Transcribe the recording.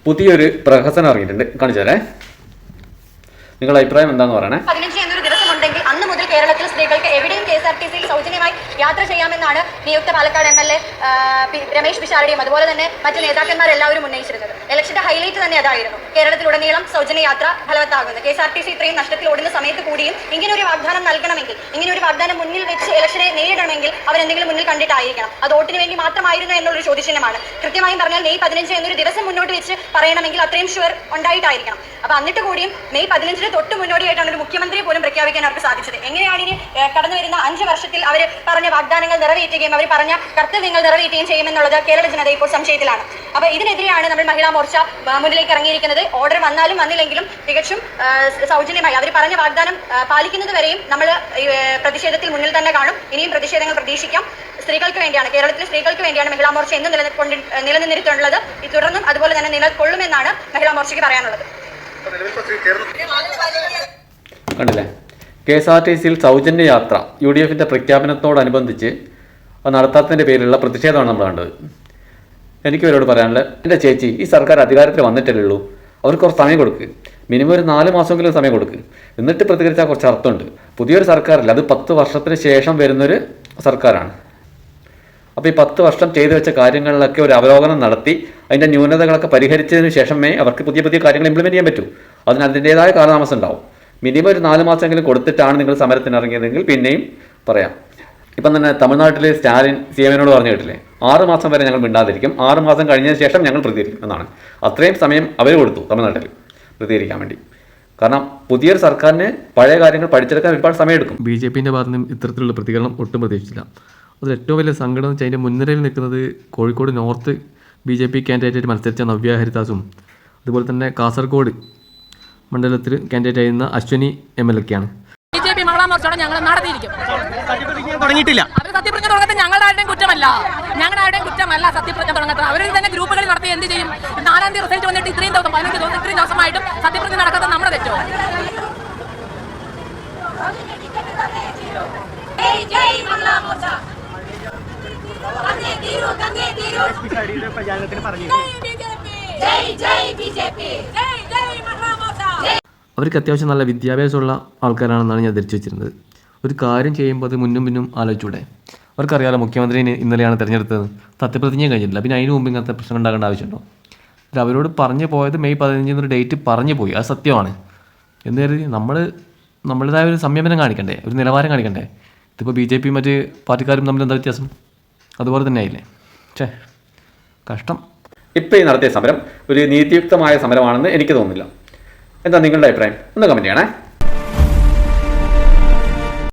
പുതിയൊരു പ്രഹസനം ഇറങ്ങിയിട്ടുണ്ട്, കാണിച്ചു തരേ. നിങ്ങളുടെ അഭിപ്രായം എന്താന്ന് പറയണേ. 15 എന്നൊരു ദിവസമുണ്ടെങ്കിൽ അന്ന് മുതൽ കേരളത്തിൽ സ്ത്രീകൾക്ക് എവിടെയും KSRTCയിൽ സൗജന്യമായി യാത്ര ചെയ്യാമെന്നാണ് നിയുക്ത പാലക്കാട് MLA രമേശ് പിഷാരടിയും അതുപോലെ തന്നെ മറ്റു നേതാക്കന്മാരെല്ലാവരും ഉന്നയിച്ചിരുന്നത്. ഇലക്ഷന്റെ ഹൈലൈറ്റ് തന്നെ അതായിരുന്നു. കേരളത്തിലുടനീളം സൗജന്യ യാത്ര ഫലവത്താകുന്നത്. KSRTC ഇത്രയും നഷ്ടത്തിൽ ഓടുന്ന സമയത്ത് കൂടിയും ഇങ്ങനെ ഒരു വാഗ്ദാനം നൽകണമെങ്കിൽ, ഇങ്ങനെ ഒരു വാഗ്ദാനം മുന്നിൽ വെച്ച് ഇലക്ഷനെ നേരിടണമെങ്കിൽ അവരെന്തെങ്കിലും മുന്നിൽ കണ്ടിട്ടായിരിക്കണം. അത് വോട്ടിന് വേണ്ടി മാത്രമായിരുന്നു എന്നുള്ളൊരു ചോദ്യചിഹ്നമാണ്. കൃത്യമായും പറഞ്ഞാൽ മെയ് 15 എന്നൊരു ദിവസം മുന്നോട്ട് വെച്ച് പറയണമെങ്കിൽ അത്രയും ഷുവർ ഉണ്ടായിട്ടായിരിക്കണം. അപ്പൊ എന്നിട്ട് കൂടിയും മെയ് 15 തൊട്ട് മുന്നോടിയായിട്ടാണ് ഒരു മുഖ്യമന്ത്രിയെ പോലും പ്രഖ്യാപിക്കാൻ അവർക്ക് സാധിച്ചത്. എങ്ങനെയാണ് ഇനി കടന്നു വരുന്ന 5 വർഷത്തിൽ അവർ പറഞ്ഞ വാഗ്ദാനങ്ങൾ നിറവേറ്റുകയും അവർ പറഞ്ഞ കർത്തവ്യങ്ങൾ നിറവേറ്റുകയും ചെയ്യുമെന്നുള്ളത് കേരള ജനത ഇപ്പോൾ സംശയത്തിലാണ്. അപ്പൊ ഇതിനെതിരെയാണ് നമ്മൾ മഹിളാ മോർച്ച മുന്നിലേക്ക് ഇറങ്ങിയിരിക്കുന്നത്. ഓർഡർ വന്നാലും വന്നില്ലെങ്കിലും തികച്ചും സൗജന്യമായി അവർ പറഞ്ഞ വാഗ്ദാനം പാലിക്കുന്നത് വരെയും നമ്മൾ പ്രതിഷേധത്തിൽ മുന്നിൽ തന്നെ കാണും. ഇനിയും പ്രതിഷേധങ്ങൾ പ്രതീക്ഷിക്കാം. സ്ത്രീകൾക്ക് വേണ്ടിയാണ്, കേരളത്തിലെ സ്ത്രീകൾക്ക് വേണ്ടിയാണ് മഹിളാ മോർച്ച എന്നും നിലനിന്നിട്ടുള്ളത്. തുടർന്നും അതുപോലെ തന്നെ നിലകൊള്ളുമെന്നാണ് മഹിളാ മോർച്ചയ്ക്ക് പറയാനുള്ളത്. കണ്ടില്ലേ, KSRTCയിൽ സൗജന്യ യാത്ര UDFന്റെ പ്രഖ്യാപനത്തോടനുബന്ധിച്ച് നടത്താത്തതിൻ്റെ പേരിലുള്ള പ്രതിഷേധമാണ് നമ്മൾ കണ്ടത്. എനിക്ക് ഇവരോട് പറയാനുള്ളത്, എൻ്റെ ചേച്ചി, ഈ സർക്കാർ അധികാരത്തിൽ വന്നിട്ടല്ലേ ഉള്ളൂ, അവർക്ക് കുറച്ച് സമയം കൊടുക്ക്. മിനിമം ഒരു 4 മാസമെങ്കിലും സമയം കൊടുക്ക്. എന്നിട്ട് പ്രതികരിച്ചാൽ കുറച്ച് അർത്ഥമുണ്ട്. പുതിയൊരു സർക്കാരല്ല, അത് 10 വർഷത്തിന് ശേഷം വരുന്നൊരു സർക്കാരാണ്. അപ്പോൾ ഈ 10 വർഷം ചെയ്തു വെച്ച കാര്യങ്ങളിലൊക്കെ ഒരു അവലോകനം നടത്തി അതിൻ്റെ ന്യൂനതകളൊക്കെ പരിഹരിച്ചതിന് ശേഷമേ അവർക്ക് പുതിയ പുതിയ കാര്യങ്ങൾ ഇംപ്ലിമെൻറ്റ് ചെയ്യാൻ പറ്റൂ. അതിന് അതിൻ്റേതായ കാലതാമസം ഉണ്ടാവും. മിനിമം ഒരു 4 മാസമെങ്കിലും കൊടുത്തിട്ടാണ് നിങ്ങൾ സമരത്തിന് ഇറങ്ങിയതെങ്കിൽ പിന്നെയും പറയാം. ഇപ്പം തന്നെ തമിഴ്നാട്ടിൽ സ്റ്റാലിൻ CMനോട് പറഞ്ഞു കേട്ടില്ലേ, 6 മാസം വരെ ഞങ്ങൾ മിണ്ടാതിരിക്കും, 6 മാസം കഴിഞ്ഞതിന് ശേഷം ഞങ്ങൾ പ്രതികരിക്കും എന്നാണ്. അത്രയും സമയം അവർ കൊടുത്തു തമിഴ്നാട്ടിൽ പ്രതികരിക്കാൻ വേണ്ടി. കാരണം പുതിയൊരു സർക്കാരിന് പഴയ കാര്യങ്ങൾ പഠിച്ചെടുക്കാൻ ഒരുപാട് സമയമെടുക്കും. BJPൻ്റെ ഭാഗത്ത് നിന്നും ഇത്തരത്തിലുള്ള പ്രതികരണം ഒട്ടും പ്രതീക്ഷിച്ചില്ല. അതിൽ ഏറ്റവും വലിയ സങ്കടം എന്ന് വെച്ചാൽ അതിൻ്റെ മുൻനിരയിൽ നിൽക്കുന്നത് കോഴിക്കോട് നോർത്ത് BJP കാൻഡിഡേറ്റായിട്ട് മത്സരിച്ച നവ്യ ഹരിദാസും അതുപോലെ തന്നെ കാസർഗോഡ് മണ്ഡലത്തിൽ കാൻഡിഡേറ്റ് ആയിരുന്ന അശ്വനി MLA ഒക്കെയാണ്. BJP മഹിളാ മോർച്ചയോടെ ഞങ്ങൾ നടത്തിയിരിക്കും. തുടങ്ങിയിട്ടില്ല. അവർ സത്യപ്രതിജ്ഞ തുടങ്ങുന്നത് ഞങ്ങളുടെ ആരുടെയും കുറ്റമല്ല. സത്യപ്രതിജ്ഞ തുടങ്ങുന്നത് അവർ തന്നെ ഗ്രൂപ്പുകളിൽ നടത്തി എന്ത് ചെയ്യും? 4-ാം തീയതി റിസൾട്ട് വന്നിട്ട് 15 ദിവസം ഇത്രയും ദിവസമായിട്ടും സത്യപ്രതിജ്ഞ നടക്കുന്നത് നമ്മുടെ തെറ്റോ? അവർക്ക് അത്യാവശ്യം നല്ല വിദ്യാഭ്യാസമുള്ള ആൾക്കാരാണെന്നാണ് ഞാൻ ധരിച്ചു വെച്ചിരുന്നത്. ഒരു കാര്യം ചെയ്യുമ്പോൾ അത് മുന്നും പിന്നും ആലോചിച്ചൂടെ? അവർക്കറിയാലോ മുഖ്യമന്ത്രിനെ ഇന്നലെയാണ് തിരഞ്ഞെടുത്തത്, സത്യപ്രതിജ്ഞ കഴിഞ്ഞിട്ടില്ല, പിന്നെ അതിന് മുമ്പ് ഇങ്ങനത്തെ പ്രശ്നം ഉണ്ടാകേണ്ട ആവശ്യമുണ്ടോ? അവരോട് പറഞ്ഞു പോയത് മെയ് 15 എന്നൊരു ഡേറ്റ് പറഞ്ഞു പോയി, അത് സത്യമാണ്. എന്ന് കരുതി നമ്മളുടേതായ ഒരു സംയമനം കാണിക്കണ്ടേ, ഒരു നിലവാരം കാണിക്കണ്ടേ? ഇതിപ്പോൾ BJP മറ്റ് പാർട്ടിക്കാരും തമ്മിൽ എന്താ വ്യത്യാസം? അതുപോലെ തന്നെ ആയില്ലേ? കഷ്ടം. ഇപ്പോൾ ഈ നടത്തിയ സമരം ഒരു നീതിയുക്തമായ സമരമാണെന്ന് എനിക്ക് തോന്നുന്നില്ല. എന്താ നിങ്ങളുടെ അഭിപ്രായം? ഒന്ന് കമൻറ്റ് ചെയ്യണേ.